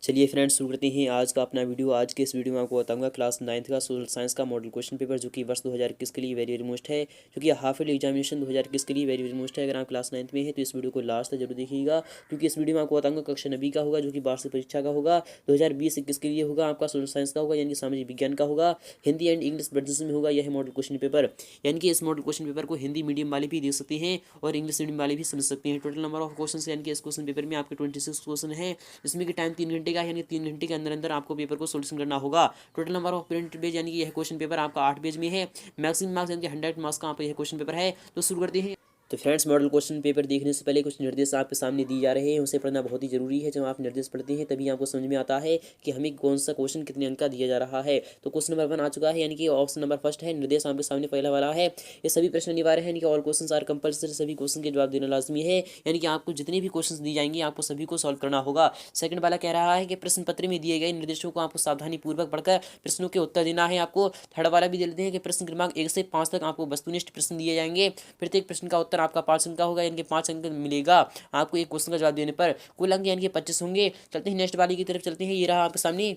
चलिए फ्रेंड्स शुरू करते हैं आज का अपना वीडियो। आज के इस वीडियो में आपको बताऊंगा क्लास 9th का सोशल साइंस का मॉडल क्वेश्चन पेपर जो कि वर्ष 2021 के लिए वेरी वेरी मोस्ट है, जो कि हाफ ईयरली एग्जामिनेशन 2021 के लिए वेरी वेरी मोस्ट है। अगर आप क्लास 9th में है तो इस वीडियो को लास्ट तक जरूर देखिएगा, क्योंकि इस वीडियो में आपको बताऊंगा कक्षा 9वीं का होगा, जो कि वार्षिक परीक्षा का होगा 2020-21 के लिए होगा। आपका सोशल साइंस का होगा यानी कि सामाजिक विज्ञान का होगा, हिंदी एंड इंग्लिश वर्जन में होगा। यह मॉडल क्वेश्चन पेपर यानी कि इस मॉडल क्वेश्चन पेपर को हिंदी मीडियम वाले भी देख सकते हैं और इंग्लिश मीडियम वाले भी समझ सकते हैं। टोटल नंबर ऑफ क्वेश्चन यानी कि इस क्वेश्चन पेपर में आपके 26 क्वेश्चन है, जिसमें कि टाइम 3 घंटे का, यानी 3 घंटे के अंदर अंदर आपको पेपर को सोल्यूशन करना होगा। Total number of print page यानी कि यह क्वेश्चन पेपर आपका 8 पेज में है। मैक्सिमम मार्क्स यानी कि 100 मार्क्स का आपका यह क्वेश्चन पेपर है। तो शुरू करते हैं। तो फ्रेंड्स, मॉडल क्वेश्चन पेपर देखने से पहले कुछ निर्देश आपके सामने दिए जा रहे हैं, उसे पढ़ना बहुत ही जरूरी है। जब आप निर्देश पढ़ते हैं तभी आपको समझ में आता है कि हमें कौन सा क्वेश्चन कितने अंक का दिया जा रहा है। तो क्वेश्चन नंबर 1 आ चुका है, यानी कि ऑप्शन नंबर फर्स्ट है। निर्देश आपके सामने पहला वाला है। ये सभी प्रश्न अनिवार्य है, यानी कि ऑल क्वेश्चन आर कंपल्सरी। सभी क्वेश्चन के जवाब देना लाजमी है, यानी कि आपको जितने भी क्वेश्चन दिए जाएंगे आपको सभी को सॉल्व करना होगा। सेकंड वाला कह रहा है कि प्रश्न पत्र में दिए गए निर्देशों को आपको सावधानी पूर्वक पढ़कर प्रश्नों के उत्तर देना है आपको। थर्ड वाला भी दे लेते हैं कि प्रश्न क्रमांक 1 से 5 तक आपको वस्तुनिष्ठ प्रश्न दिए जाएंगे। प्रत्येक प्रश्न का उत्तर आपका 5 अंक का होगा, यानी कि 5 अंक मिलेगा आपको एक क्वेश्चन का जवाब देने पर। कुल अंक यानी कि 25 होंगे। चलते हैं नेक्स्ट वाली की तरफ चलते हैं। ये रहा आपके सामने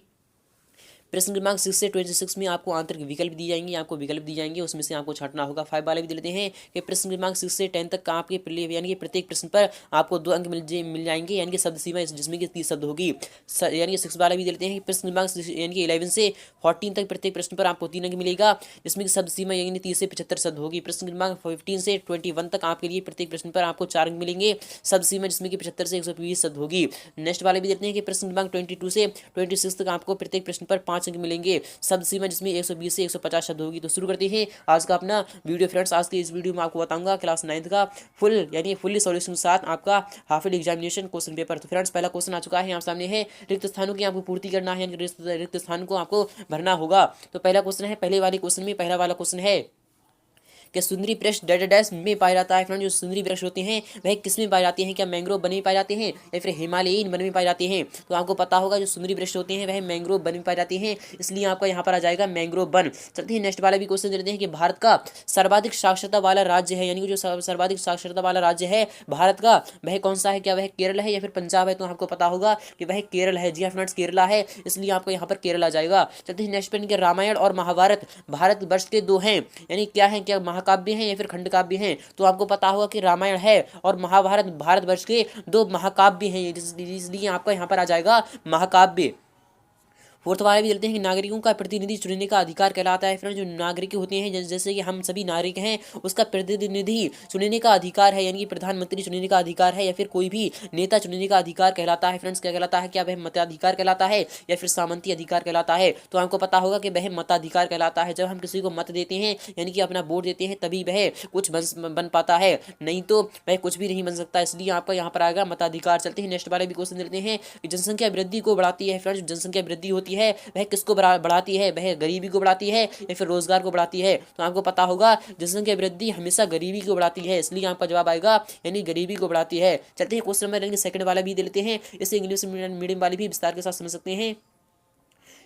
प्रश्न क्रमांक 6 से 26 में आपको आंतरिक विकल्प दी जाएंगे, आपको विकल्प दी जाएंगे, उसमें से आपको छांटना होगा। 5 वाले भी दे लेते हैं कि प्रश्न क्रमांक 6 से 10 तक का आपके यानी कि प्रत्येक प्रश्न पर आपको 2 अंक मिल जाएंगे, यानी कि शब्द सीमा जिसमें कि 30 शब्द होगी। यानी कि 6 वाला भी दे लेते हैं कि प्रश्न क्रमांक यानी कि 11 से 14 तक प्रत्येक प्रश्न पर आपको 3 अंक मिलेगा, जिसमें कि शब्द सीमा यानी 30 से 75 शब्द होगी। प्रश्न क्रमांक 15 से 21 तक आपके लिए प्रत्येक प्रश्न पर आपको 4 अंक मिलेंगे, शब्द सीमा जिसमें कि 75 से 120 शब्द होगी। नेक्स्ट वाले भी देते हैं कि प्रश्न क्रमांक 22 से 26 तक आपको प्रत्येक प्रश्न पर 5 अंक मिलेंगे, शब्द सीमा जिसमें 120 से 150 शब्द होगी। तो शुरू करते हैं आज का अपना वीडियो। फ्रेंड्स, आज के इस वीडियो में आपको बताऊंगा क्लास 9th का फुल यानी फुल्ली सॉल्यूशन के साथ आपका half yearly examination question paper. तो फ्रेंड्स, पहला क्वेश्चन आ चुका है, यहाँ सामने है। रिक्त स्थानों की आपको पूर्ति करना है, यानी रिक्त स्थान को आपको भरना होगा। तो पहला क्वेश्चन है, पहले वाले क्वेश्चन में पहला वाला क्वेश्चन है कि सुंदरी वृक्ष डैश में पाए जाता है। फ्रेंड, जो सुंदरी वृक्ष होते हैं वह किस में पाए जाते हैं? क्या मैंग्रोव वन में पाए जाते हैं या फिर हिमालयन वन में पाए जाते हैं? तो आपको पता होगा जो सुंदरी वृक्ष होते हैं वह मैंग्रोव वन में पाए जाते हैं, इसलिए आपका यहाँ पर आ जाएगा मैंग्रोव वन। चलते हैं नेक्स्ट वाला भी क्वेश्चन देते हैं कि भारत का सर्वाधिक साक्षरता वाला राज्य है, यानी कि जो सर्वाधिक साक्षरता वाला राज्य है भारत का वह कौन सा है? क्या वह केरल है या फिर पंजाब है? तो आपको पता होगा कि वह केरल है। जी हाँ फ्रेंड्स, केरला है, इसलिए आपको यहाँ पर केरल आ जाएगा। चलते हैं नेक्स्ट पे, रामायण और महाभारत भारत वर्ष के 2 हैं, यानी क्या है? क्या महाकाव्य हैं या फिर खंड काव्य हैं? तो आपको पता होगा कि रामायण है और महाभारत भारतवर्ष के 2 महाकाव्य हैं, इसलिए आपका यहाँ पर आ जाएगा महाकाव्य। फोर्थ वाले भी चलते हैं कि नागरिकों का प्रतिनिधि चुनने का अधिकार कहलाता है। फ्रेंड, जो नागरिक होते हैं जैसे कि हम सभी नागरिक हैं, उसका प्रतिनिधि चुनने का अधिकार है, यानी कि प्रधानमंत्री चुनने का अधिकार है या फिर कोई भी नेता चुनने का अधिकार कहलाता है। फ्रेंड्स, क्या कहलाता है? क्या वह मताधिकार कहलाता है या फिर सामंती अधिकार कहलाता है? तो आपको पता होगा कि वह मताधिकार कहलाता है। जब हम किसी को मत देते हैं यानी कि अपना वोट देते हैं तभी वह कुछ बन पाता है, नहीं तो वह कुछ भी नहीं बन सकता, इसलिए आपका यहाँ पर आएगा मताधिकार। चलते हैं नेक्स्ट वाले भी क्वेश्चन देते हैं कि जनसंख्या वृद्धि को बढ़ाती है। फ्रेंड्स, जनसंख्या वृद्धि होती है वह किसको बढ़ाती है? वह गरीबी को बढ़ाती है या फिर रोजगार को बढ़ाती है? तो आपको पता होगा जनसंख्या वृद्धि हमेशा गरीबी को बढ़ाती है, इसलिए आपका जवाब आएगा यानी गरीबी को बढ़ाती है। चलते हैं क्वेश्चन नंबर सेकंड वाला भी दे लेते हैं, इसे इंग्लिश मीडियम वाले भी विस्तार के साथ समझ सकते हैं।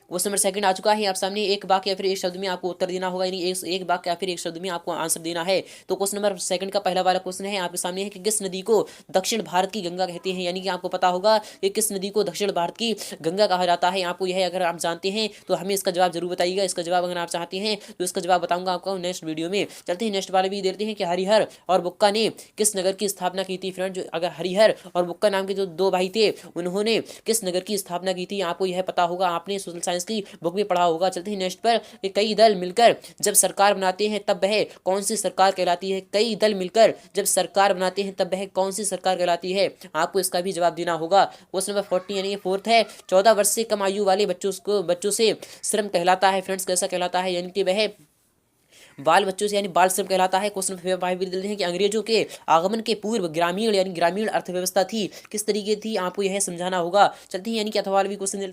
क्वेश्चन नंबर सेकंड आ चुका है आप सामने। एक वाक्य या फिर एक शब्द में आपको उत्तर देना होगा, यानी एक वाक्य या फिर एक शब्द में आपको आंसर देना है। तो क्वेश्चन नंबर सेकंड का पहला वाला क्वेश्चन है आपके सामने है कि किस नदी को दक्षिण भारत की गंगा कहते हैं? यानी कि आपको पता होगा कि किस नदी को दक्षिण भारत की गंगा कहा जाता है। आपको यह अगर आप जानते हैं तो हमें इसका जवाब जरूर बताइएगा। इसका जवाब अगर आप चाहते हैं तो इसका जवाब बताऊंगा आपको नेक्स्ट वीडियो में। चलते हैं नेक्स्ट वाले भी देते हैं कि हरिहर और बुक्का ने किस नगर की स्थापना की थी? फ्रेंड, अगर हरिहर और बुक्का नाम के जो 2 भाई थे उन्होंने किस नगर की स्थापना की थी? आपको यह पता होगा, आपने सोशल साइंस की बुक में पढ़ा होगा। चलते हैं नेक्स्ट पर कि कई दल मिलकर जब सरकार बनाते हैं तब वह कौन सी सरकार कहलाती है? कई दल मिलकर जब सरकार बनाते हैं तब वह कौन सी सरकार कहलाती है? आपको इसका भी जवाब देना होगा। क्वेश्चन नंबर 40 यानी फोर्थ है, 14 वर्ष से कम आयु वाले बच्चों से श्रम कहलाता है। फ्रेंड्स, कैसा कहलाता है? यानी कि वह बाल बच्चों से यानी बाल श्रम कहलाता है। क्वेश्चन नंबर 5 भी देते हैं कि अंग्रेजों के आगमन के पूर्व ग्रामीण यानी ग्रामीण अर्थव्यवस्था थी, किस तरीके थी? आपको यह समझाना होगा। चलते हैं यानी कि अथवा भी क्वेश्चन।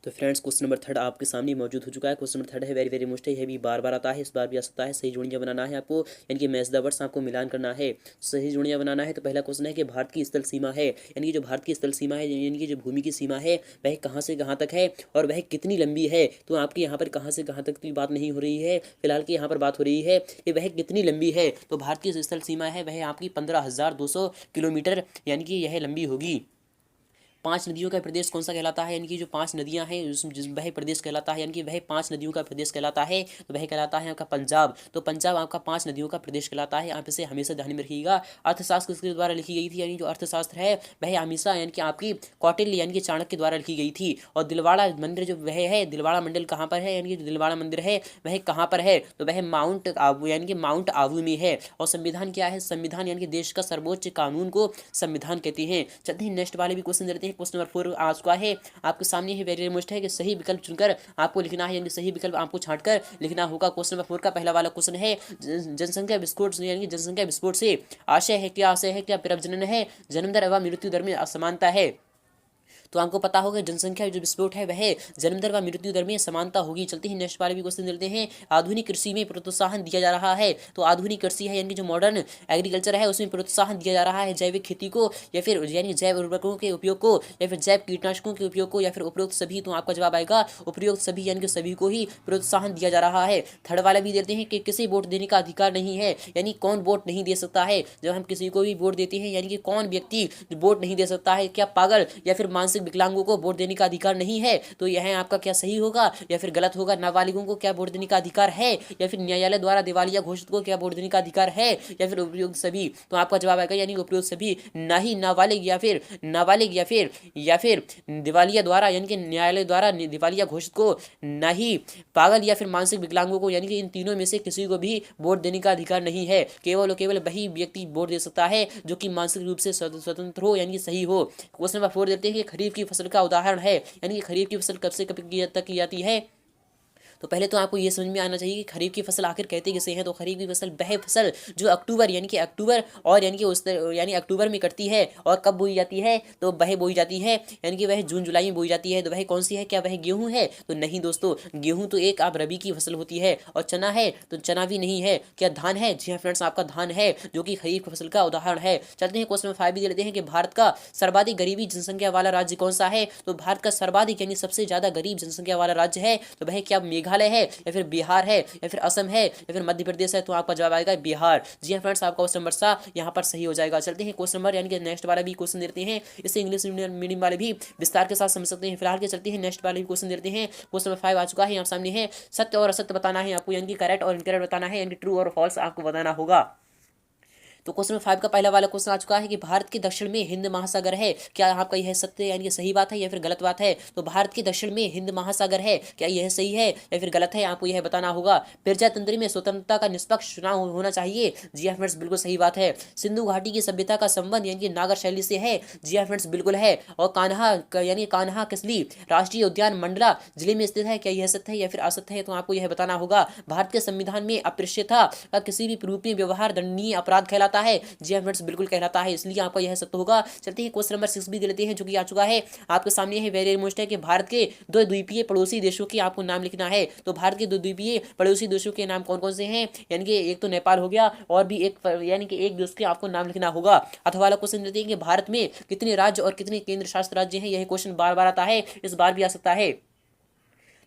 तो फ्रेंड्स, क्वेश्चन नंबर 3 आपके सामने मौजूद हो चुका है। क्वेश्चन नंबर 3 है वेरी वेरी मोस्ट है, यह भी बार बार आता है, इस बार भी आ सकता है। सही जोड़ियां बनाना है आपको, यानी कि मैच द वर्ड्स आपको मिलान करना है, सही जोड़ियां बनाना है। तो पहला क्वेश्चन है कि भारत की स्थल सीमा है, यानी कि जो भारत की स्थल सीमा है यानी कि जो भूमि की सीमा है वह कहाँ से कहाँ तक है और वह कितनी लंबी है? तो आपकी यहाँ पर कहाँ से कहाँ तक की बात नहीं हो रही है, फिलहाल की यहाँ पर बात हो रही है कि वह कितनी लंबी है। तो भारत की स्थल सीमा है वह आपकी 15,200 किलोमीटर यानी कि यह लंबी होगी। पांच नदियों का प्रदेश कौन सा कहलाता है, यानी कि जो पांच नदियां हैं वह प्रदेश कहलाता है, यानी कि वह पांच नदियों का प्रदेश कहलाता है, तो वह कहलाता है आपका पंजाब। तो पंजाब आपका पांच नदियों का प्रदेश कहलाता है, आप इसे हमेशा ध्यान में रखिएगा। अर्थशास्त्र किसके द्वारा लिखी गई थी, यानी जो अर्थशास्त्र है वह हमेशा यानी कि आपकी कौटिल्य यानी कि चाणक्य द्वारा लिखी गई थी। और दिलवाड़ा मंदिर जो वह है, दिलवाड़ा मंडल कहाँ पर है, यानी कि जो दिलवाड़ा मंदिर है वह कहाँ पर है, तो वह माउंट आबू यानी कि माउंट आबू में है। और संविधान क्या है, संविधान यानी कि देश का सर्वोच्च कानून को संविधान कहते हैं। चलते हैं नेक्स्ट वाले भी क्वेश्चन देते हैं। क्वेश्चन नंबर 4 आ चुका है आपके सामने है, वेरी मोस्ट है कि सही विकल्प चुनकर आपको लिखना है, यानी सही विकल्प आपको छांटकर लिखना होगा। क्वेश्चन नंबर 4 का पहला वाला क्वेश्चन है, जनसंख्या विस्फोट यानी कि जनसंख्या विस्फोट से आशय है क्या, आशय है क्या प्रजनन है, जन्म दर एवं मृत्यु दर में असमानता है। तो आपको पता होगा जनसंख्या जो विस्फोट है वह जन्म दर व मृत्यु दर में समानता होगी। चलते हैं नेक्स्ट वाले भी क्वेश्चन देते हैं। आधुनिक कृषि में प्रोत्साहन दिया जा रहा है, तो आधुनिक कृषि है यानी कि जो मॉडर्न एग्रीकल्चर है उसमें प्रोत्साहन दिया जा रहा है जैविक खेती को, या फिर यानी जैव उर्वरकों के उपयोग को, या फिर जैव कीटनाशकों के उपयोग को, या फिर उपरोक्त सभी। तो आपका जवाब आएगा उपरोक्त सभी, यानी कि सभी को ही प्रोत्साहन दिया जा रहा है। थर्ड वाला भी देते हैं कि किसी वोट देने का अधिकार नहीं है, यानी कौन वोट नहीं दे सकता है। जब हम किसी को भी वोट देते हैं यानी कि कौन व्यक्ति वोट नहीं दे सकता है, क्या पागल या फिर मानसिक विकलांगों को वोट देने का अधिकार नहीं है। तो यह आपका क्या सही होगा या फिर गलत होगा। नाबालिगों को क्या वोट देने का अधिकार है, या फिर न्यायालय द्वारा दिवालिया घोषित को क्या वोट देने का अधिकार है, या फिर उपयुक्त सभी। तो आपका जवाब आएगा यानी उपयुक्त सभी, ना ही नाबालिग या फिर दिवालिया द्वारा यानी कि न्यायालय द्वारा दिवालिया घोषित को, ना ही पागल या फिर मानसिक विकलांगों को, यानी कि इन तीनों में से किसी को भी वोट देने का अधिकार नहीं है। केवल और केवल वही व्यक्ति वोट दे सकता है जो कि मानसिक रूप से स्वतंत्र हो, यानी कि सही हो। क्वेश्चन नंबर 4 देते हैं कि खरीफ की फसल का उदाहरण है, यानी कि खरीफ की फसल कब से कब तक की जाती है। तो पहले तो आपको ये समझ में आना चाहिए कि खरीफ की फसल आखिर कहते किसे हैं। तो खरीफ की फसल वह फसल जो अक्टूबर यानी कि अक्टूबर और यानी कि उस यानी अक्टूबर में कटती है, और कब बोई जाती है, तो वह बोई जाती है यानी कि वह जून जुलाई में बोई जाती है। तो वह कौन सी है, क्या वह गेहूं है, तो नहीं दोस्तों, गेहूं तो एक आप रबी की फसल होती है। और चना है, तो चना भी नहीं है। क्या धान है, जी हाँ फ्रेंड्स आपका धान है जो कि खरीफ की फसल का उदाहरण है। चलते हैं क्वेश्चन नंबर 5 भी लेते हैं कि भारत का सर्वाधिक गरीबी जनसंख्या वाला राज्य कौन सा है। तो भारत का सर्वाधिक यानी सबसे ज्यादा गरीब जनसंख्या वाला राज्य है, तो वह क्या मेघालय है, या फिर बिहार है, या फिर असम है, या फिर मध्य प्रदेश है। तो आपका जवाब आएगा बिहार। जी हाँ फ्रेंड्स आपका क्वेश्चन नंबर सा यहाँ पर सही हो जाएगा। चलते हैं क्वेश्चन नंबर यानी कि नेक्स्ट वाला भी क्वेश्चन देते हैं, इससे इंग्लिश मीडियम वाले भी विस्तार के साथ समझ सकते हैं। फिलहाल के चलते हैं नेक्स्ट वाले भी क्वेश्चन देते हैं। क्वेश्चन नंबर 5 आ चुका है यहाँ सामने है, सत्य और असत्य बताना है आपको, यानी कि करेक्ट और इनकरेक्ट बताना है, यानी ट्रू और फॉल्स आपको बताना होगा। तो क्वेश्चन नंबर 5 का पहला वाला क्वेश्चन आ चुका है कि भारत के दक्षिण में हिंद महासागर है, क्या आपका यह सत्य यानी कि सही बात है या फिर गलत बात है। तो भारत के दक्षिण में हिंद महासागर है, क्या यह सही है या फिर गलत है, आपको यह बताना होगा। प्रजातंत्र में स्वतंत्रता का निष्पक्ष चुनाव होना चाहिए, जी हाँ फ्रेंड्स बिल्कुल सही बात है। सिंधु घाटी की सभ्यता का संबंध यानी कि नागर शैली से है, जी हाँ फ्रेंड्स बिल्कुल है। और कान्हा यानी कान्हा किसली राष्ट्रीय उद्यान मंडला जिले में स्थित है, क्या यह सत्य है या फिर असत्य है, तो आपको यह बताना होगा। भारत के संविधान में अस्पृश्यता का किसी भी रूप में व्यवहार दंडनीय अपराध कहलाता है, जी हाँ बिल्कुल कहलाता है, इसलिए आपका यह सत्य होगा। चलते हैं क्वेश्चन नंबर 6 भी दे लेते हैं जो कि आ चुका है आपके सामने है, वेरी मोस्ट है कि भारत के दो द्वीपीय पड़ोसी देशों के आपको नाम लिखना है। तो भारत के दो द्वीपीय पड़ोसी देशों के नाम कौन कौन से हैं, यानी कि एक तो नेपाल हो गया और भी एक यानी कि एक देश के आपको नाम लिखना होगा। अथवा वाला क्वेश्चन देते हैं कि भारत में कितने राज्य और कितने केंद्र शासित राज्य हैं, यह क्वेश्चन बार बार आता है, इस बार भी आ सकता है।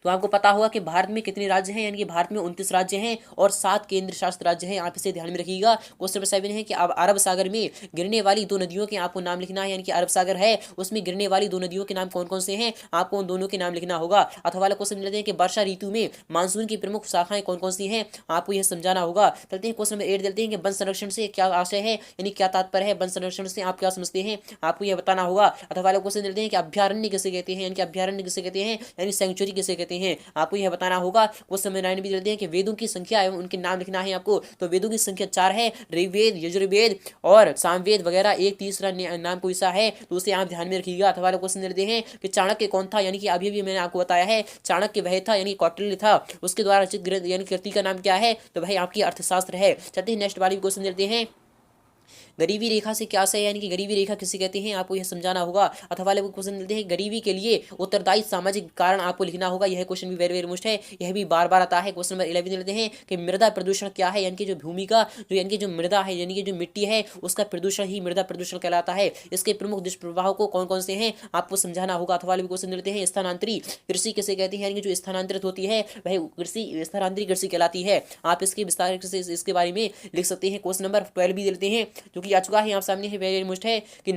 तो आपको पता होगा कि भारत में कितने राज्य हैं, यानी कि भारत में 29 राज्य हैं और 7 केंद्र शासित राज्य हैं, आप इसे ध्यान में रखिएगा। क्वेश्चन नंबर 7 है कि अब अरब सागर में गिरने वाली दो नदियों के आपको नाम लिखना है, यानी कि अरब सागर है उसमें गिरने वाली दो नदियों के नाम कौन कौन से हैं, आपको उन दोनों के नाम लिखना होगा। अथवा वाला क्वेश्चन लेते हैं कि वर्षा ऋतु में मानसून की प्रमुख शाखाएं कौन कौन सी हैं, आपको यह समझाना होगा। चलते हैं क्वेश्चन नंबर 8 देते हैं कि वन संरक्षण से क्या आशय है, यानी क्या तात्पर्य है, वन संरक्षण से आप क्या समझते हैं, आपको यह बताना होगा। अथवा वाला क्वेश्चन देते हैं कि अभ्यारण्य किसे कहते हैं, यानी कि अभ्यारण्य किसे कहते हैं, यानी सेंचुरी किसे कहते हैं, आपको यह बताना होगा। क्वेश्चन नंबर 9 भी देते हैं कि वेदों की संख्या एवं उनके नाम लिखना है आपको। तो वेदों की संख्या 4 है, ऋग्वेद, यजुर्वेद और सामवेद वगैरह। एक तीसरा नाम कोई सा है तो उसे आप ध्यान में रखिएगा। अथवा वाला क्वेश्चन देते हैं कि चाणक्य कौन था, यानी कि अभी भी मैंने आपको बताया है चाणक्य वह था, यानी कौटिल्य था, उसके द्वारा रचित ग्रंथ यानी कृति का नाम क्या है, तो वह आपकी अर्थशास्त्र है। चलते हैं नेक्स्ट वाली क्वेश्चन देते हैं, गरीबी रेखा से क्या से, यानी कि गरीबी रेखा किसे कहते हैं, आपको यह समझाना होगा। अथवा वाले क्वेश्चन मिलते हैं गरीबी के लिए उत्तरदायी सामाजिक कारण आपको लिखना होगा, यह क्वेश्चन भी वेरी वेरी मोस्ट है, यह भी बार बार आता है। क्वेश्चन नंबर 11 लेते हैं कि मृदा प्रदूषण क्या है, यानी कि जो भूमि का जो यानी कि जो मृदा है यानी कि जो मिट्टी है उसका प्रदूषण ही मृदा प्रदूषण कहलाता है। इसके प्रमुख दुष्प्रभाव को कौन कौन से हैं आपको समझाना होगा। अथवा वाले क्वेश्चन लेते हैं स्थानांतरी कृषि किसे कहते हैं, यानी कि जो स्थानांतरित होती है वह कृषि स्थानांतरित कृषि कहलाती है, आप इसके विस्तार से इसके बारे में लिख सकते हैं। क्वेश्चन नंबर 12 भी लेते हैं जो कि आ चुका है यहाँ सामने है, वेरी मोस्ट है कि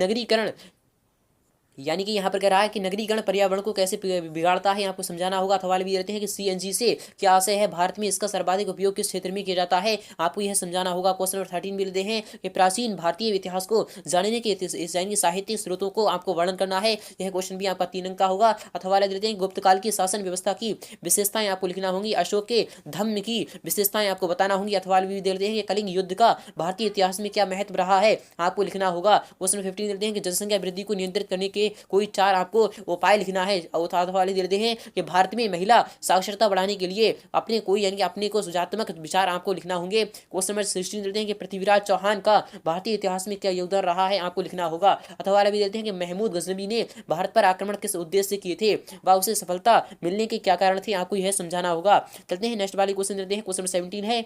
यानी कि यहाँ पर कह रहा है कि नगरीकरण पर्यावरण को कैसे बिगाड़ता है, आपको समझाना होगा। अथवा भी देते हैं कि सीएनजी से क्या आशय है, भारत में इसका सर्वाधिक उपयोग किस क्षेत्र में किया जाता है, आपको यह समझाना होगा। क्वेश्चन नंबर 13 भी देते हैं कि प्राचीन भारतीय इतिहास को जानने के यानी साहित्यिक स्रोतों को आपको वर्णन करना है। यह क्वेश्चन भी आपका 3 अंक का होगा। अथवा देते हैं गुप्त काल की शासन व्यवस्था की विशेषताएं आपको लिखना होंगी। अशोक के धम्म की विशेषताएं आपको बताना होंगी। अथवा भी देते हैं कि कलिंग युद्ध का भारतीय इतिहास में क्या महत्व रहा है, आपको लिखना होगा। क्वेश्चन 15 देते हैं कि जनसंख्या वृद्धि को नियंत्रित करने के कोई 4 आपको उपाय लिखना है। वाले देते हैं कि भारत में महिला साक्षरता बढ़ाने के लिए अपने कोई यानी कि अपने को सुझात्मक विचार आपको लिखना होंगे। क्वेश्चन नंबर 16 देते हैं कि पृथ्वीराज चौहान का भारतीय इतिहास में क्या योगदान रहा है, आपको लिखना होगा। अथवा भी देते हैं कि महमूद गजनवी ने भारत पर आक्रमण किस उद्देश्य से किए थे व उसे सफलता मिलने के क्या कारण थे, आपको यह समझाना होगा। चलते हैं नेक्स्ट वाले क्वेश्चन देते हैं। क्वेश्चन नंबर 17 है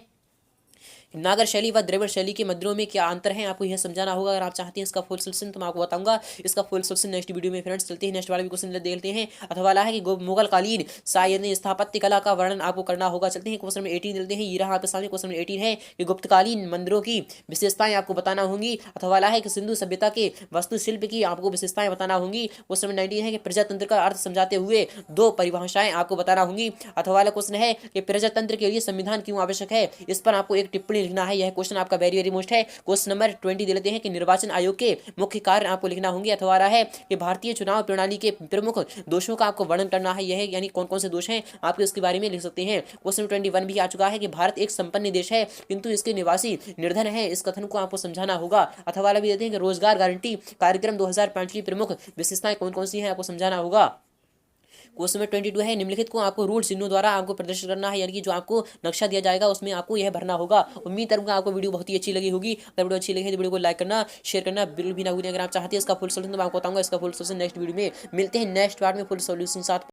नागर शैली व द्रविड़ शैली के मंदिरों में क्या अंतर है, आपको यह समझाना होगा। अगर आप चाहते हैं इसका फुल सोल्यूशन तो मैं आपको बताऊंगा इसका फुल सोल्यूशन नेक्स्ट वीडियो में। फ्रेंड्स चलते हैं नेक्स्ट वाला भी क्वेश्चन देखते हैं। अथवा वाला है कि मुगल कालीन शायद स्थापत्य कला का वर्णन आपको करना होगा। चलते हैं क्वेश्चन नंबर 18 चलते हैं। ये रहा आपके सामने क्वेश्चन नंबर 18 है कि गुप्तकालीन मंदिरों की विशेषताएं आपको बताना होंगी। अथवा वाला है कि सिंधु सभ्यता के वास्तुशिल्प की आपको विशेषताएं बताना होंगी। क्वेश्चन नंबर 19 है कि प्रजातंत्र का अर्थ समझाते हुए 2 परिभाषाएं आपको बताना होंगी। अथवा वाला क्वेश्चन है कि प्रजातंत्र के लिए संविधान क्यों आवश्यक है, इस पर आपको एक टिप्पणी लिखना है। यह क्वेश्चन आपका वेरी वेरी मोस्ट है। क्वेश्चन नंबर 20 दे लेते हैं कि निर्वाचन आयोग के मुख्य कार्य आपको लिखना होंगे। अथवा रहा है कि भारतीय चुनाव प्रणाली के प्रमुख दोषों का आपको वर्णन करना है। यह यानी कौन कौन से दोष हैं आपको इसके बारे में लिख सकते हैं। क्वेश्चन 21 भी आ चुका है कि भारत एक संपन्न देश है किंतु इसके निवासी निर्धन है, इस कथन को आपको समझाना होगा। अथवा भी देते हैं कि रोजगार गारंटी कार्यक्रम 2005 की प्रमुख विशेषताएं कौन कौन सी हैं, आपको समझाना होगा। क्वेश्चन नंबर 22 है निम्नलिखित को आपको रूल चिन्हों द्वारा आपको प्रदर्शित करना है, यानी कि जो आपको नक्शा दिया जाएगा उसमें आपको यह भरना होगा। उम्मीद करूंगा आपको वीडियो बहुत ही अच्छी लगी होगी। अगर वीडियो अच्छी लगी तो वीडियो को लाइक करना, शेयर करना बिल्कुल भी ना भूलें। अगर आप चाहते हैं इसका फुल सोल्यूशन तो मैं आपको बताऊंगा इसका फुल सोल्यूशन नेक्स्ट वीडियो में। मिलते हैं नेक्स्ट पार्ट में फुल सोल्यूशन साथ।